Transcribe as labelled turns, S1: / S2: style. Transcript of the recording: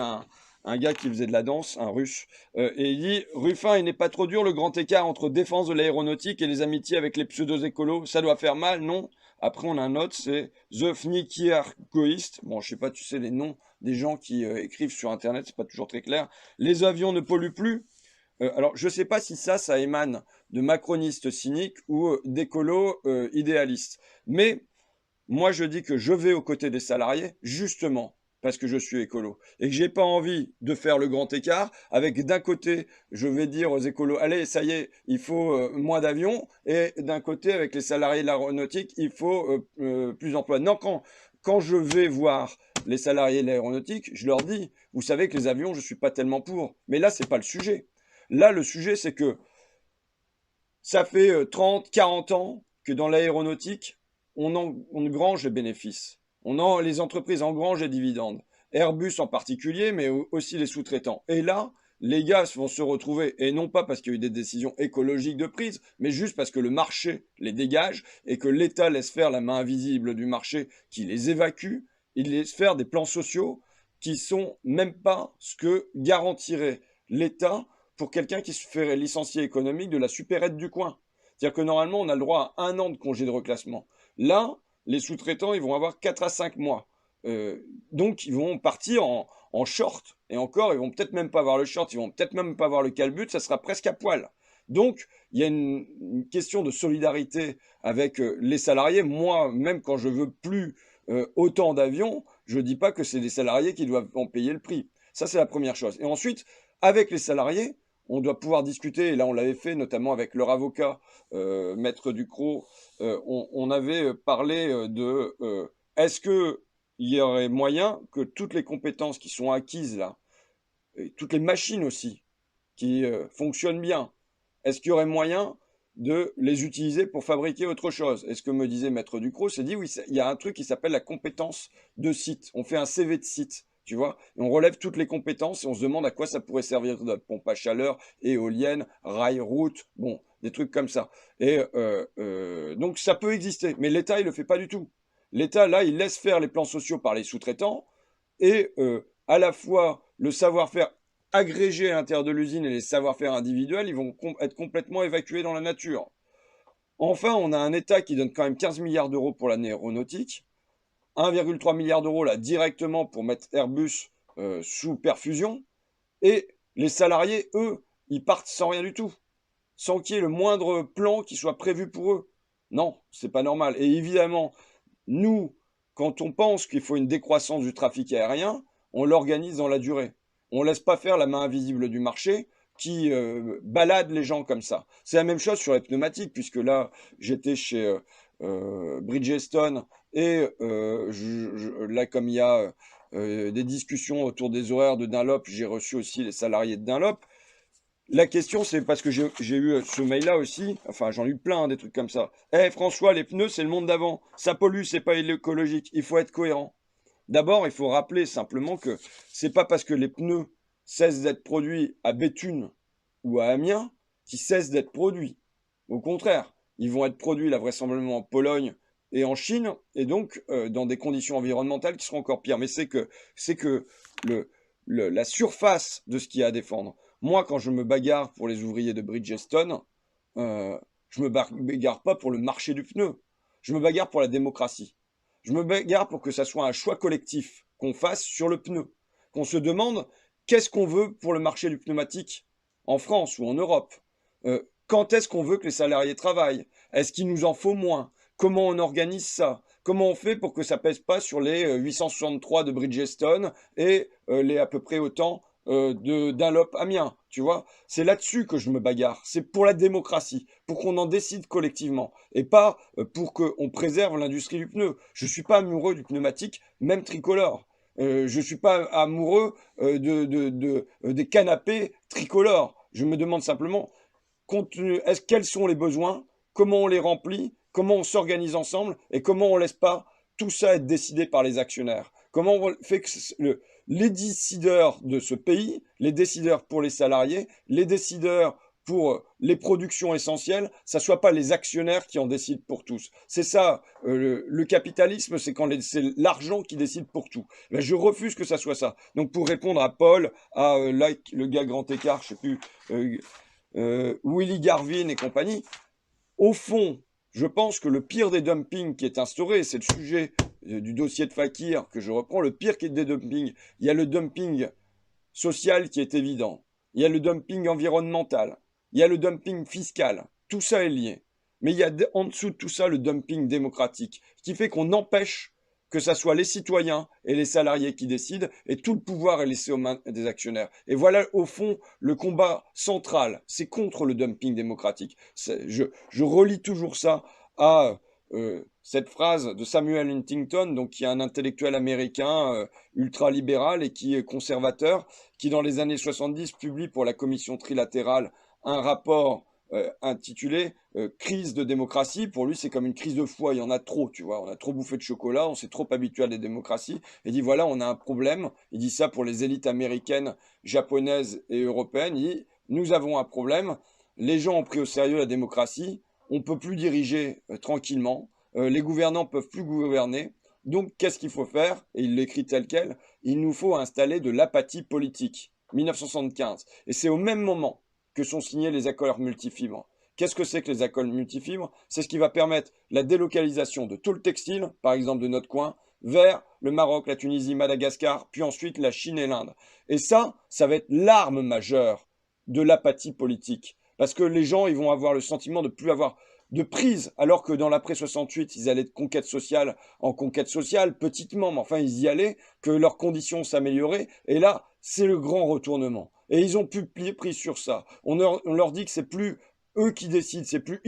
S1: un gars qui faisait de la danse, un russe, et il dit: Ruffin, il n'est pas trop dur le grand écart entre défense de l'aéronautique et les amitiés avec les pseudo-écolos. Ça doit faire mal, non? Après, on a un autre, c'est The Fnikiargoist. Bon, je sais pas, tu sais, les noms des gens qui écrivent sur Internet, c'est pas toujours très clair. Les avions ne polluent plus. Alors, je sais pas si ça émane de macronistes cyniques ou d'écolos idéalistes. Mais moi, je dis que je vais aux côtés des salariés, justement, parce que je suis écolo. Et que j'ai pas envie de faire le grand écart avec d'un côté, je vais dire aux écolos, allez, ça y est, il faut moins d'avions. Et d'un côté, avec les salariés de l'aéronautique, il faut plus d'emplois. Non, quand je vais voir les salariés de l'aéronautique, je leur dis, vous savez que les avions, je suis pas tellement pour. Mais là, c'est pas le sujet. Là, le sujet, c'est que ça fait 30, 40 ans que dans l'aéronautique, on engrange les bénéfices. Les entreprises engrangent les dividendes. Airbus en particulier, mais aussi les sous-traitants. Et là, les gars vont se retrouver, et non pas parce qu'il y a eu des décisions écologiques de prise, mais juste parce que le marché les dégage et que l'État laisse faire la main invisible du marché qui les évacue. Il laisse faire des plans sociaux qui sont même pas ce que garantirait l'État pour quelqu'un qui se ferait licencier économique de la supérette du coin. C'est-à-dire que normalement, on a le droit à 1 an de congé de reclassement. Là, les sous-traitants, ils vont avoir 4 à 5 mois. Donc, ils vont partir en short. Et encore, ils vont peut-être même pas avoir le short, ils vont peut-être même pas avoir le calbut, ça sera presque à poil. Donc, il y a une question de solidarité avec les salariés. Moi, même quand je veux plus autant d'avions, je ne dis pas que c'est les salariés qui doivent en payer le prix. Ça, c'est la première chose. Et ensuite, avec les salariés, on doit pouvoir discuter, et là on l'avait fait notamment avec leur avocat, Maître Ducrot, on avait parlé de est-ce qu'il y aurait moyen que toutes les compétences qui sont acquises là, et toutes les machines aussi, qui fonctionnent bien, est-ce qu'il y aurait moyen de les utiliser pour fabriquer autre chose? Et ce que me disait Maître Ducrot, c'est dit, oui, il y a un truc qui s'appelle la compétence de site. On fait un CV de site, tu vois, et on relève toutes les compétences et on se demande à quoi ça pourrait servir de pompe à chaleur, éolienne, rail, route, bon, des trucs comme ça. Et donc ça peut exister, mais l'État, il le fait pas du tout. L'État, là, il laisse faire les plans sociaux par les sous-traitants et à la fois le savoir-faire agrégés à l'intérieur de l'usine et les savoir-faire individuels, ils vont être complètement évacués dans la nature. Enfin, on a un État qui donne quand même 15 milliards d'euros pour l'aéronautique, 1,3 milliard d'euros là directement pour mettre Airbus sous perfusion, et les salariés, eux, ils partent sans rien du tout, sans qu'il y ait le moindre plan qui soit prévu pour eux. Non, c'est pas normal. Et évidemment, nous, quand on pense qu'il faut une décroissance du trafic aérien, on l'organise dans la durée. On ne laisse pas faire la main invisible du marché qui balade les gens comme ça. C'est la même chose sur les pneumatiques, puisque là, j'étais chez Bridgestone et là, comme il y a des discussions autour des horaires de Dunlop, j'ai reçu aussi les salariés de Dunlop. La question, c'est parce que j'ai eu ce mail-là aussi, enfin j'en ai eu plein, des trucs comme ça. Eh François, les pneus, c'est le monde d'avant. Ça pollue, c'est pas écologique. Il faut être cohérent. D'abord, il faut rappeler simplement que c'est pas parce que les pneus cessent d'être produits à Béthune ou à Amiens qu'ils cessent d'être produits. Au contraire, ils vont être produits là vraisemblablement en Pologne et en Chine, et donc dans des conditions environnementales qui seront encore pires. Mais c'est que la surface de ce qu'il y a à défendre. Moi, quand je me bagarre pour les ouvriers de Bridgestone, je me bagarre pas pour le marché du pneu. Je me bagarre pour la démocratie. Je me bagarre pour que ça soit un choix collectif qu'on fasse sur le pneu. Qu'on se demande qu'est-ce qu'on veut pour le marché du pneumatique en France ou en Europe. Quand est-ce qu'on veut que les salariés travaillent? Est-ce qu'il nous en faut moins? Comment on organise ça? Comment on fait pour que ça pèse pas sur les 863 de Bridgestone et les à peu près autant de Dunlop Amiens, tu vois? C'est là-dessus que je me bagarre. C'est pour la démocratie, pour qu'on en décide collectivement, et pas pour qu'on préserve l'industrie du pneu. Je suis pas amoureux du pneumatique, même tricolore. Je suis pas amoureux des canapés tricolores. Je me demande simplement, quels sont les besoins, comment on les remplit, comment on s'organise ensemble et comment on ne laisse pas tout ça être décidé par les actionnaires. Comment on fait que les décideurs de ce pays, les décideurs pour les salariés, les décideurs pour les productions essentielles, ça ne soit pas les actionnaires qui en décident pour tous. C'est ça, le capitalisme, c'est quand c'est l'argent qui décide pour tout. Ben, je refuse que ça soit ça. Donc pour répondre à Paul, à le gars grand écart, je sais plus, Willy Garvin et compagnie, au fond, je pense que le pire des dumpings qui est instauré, c'est le sujet du dossier de Fakir que je reprends, le pire des dumpings. Il y a le dumping social qui est évident. Il y a le dumping environnemental. Il y a le dumping fiscal. Tout ça est lié. Mais il y a en dessous de tout ça le dumping démocratique, qui fait qu'on empêche que ce soit les citoyens et les salariés qui décident, et tout le pouvoir est laissé aux mains des actionnaires. Et voilà, au fond, le combat central, c'est contre le dumping démocratique. Je relis toujours ça à cette phrase de Samuel Huntington, donc qui est un intellectuel américain ultralibéral et qui est conservateur, qui dans les années 70 publie pour la commission trilatérale un rapport intitulé Crise de démocratie. Pour lui, c'est comme une crise de foie, il y en a trop, tu vois. On a trop bouffé de chocolat, on s'est trop habitué à des démocraties. Et il dit voilà, on a un problème. Il dit ça pour les élites américaines, japonaises et européennes. Il dit nous avons un problème. Les gens ont pris au sérieux la démocratie. On peut plus diriger tranquillement. Les gouvernants peuvent plus gouverner. Donc, qu'est-ce qu'il faut faire? Et il l'écrit tel quel. Il nous faut installer de l'apathie politique. 1975. Et c'est au même moment que sont signés les accords multifibres. Qu'est-ce que c'est que les accords multifibres? C'est ce qui va permettre la délocalisation de tout le textile, par exemple de notre coin, vers le Maroc, la Tunisie, Madagascar, puis ensuite la Chine et l'Inde. Et ça va être l'arme majeure de l'apathie politique. Parce que les gens, ils vont avoir le sentiment de plus avoir de prise, alors que dans l'après 68, ils allaient de conquête sociale en conquête sociale, petitement, mais enfin, ils y allaient, que leurs conditions s'amélioraient. Et là, c'est le grand retournement. Et ils ont pu plier prise sur ça. On leur dit que c'est plus eux qui décident, c'est plus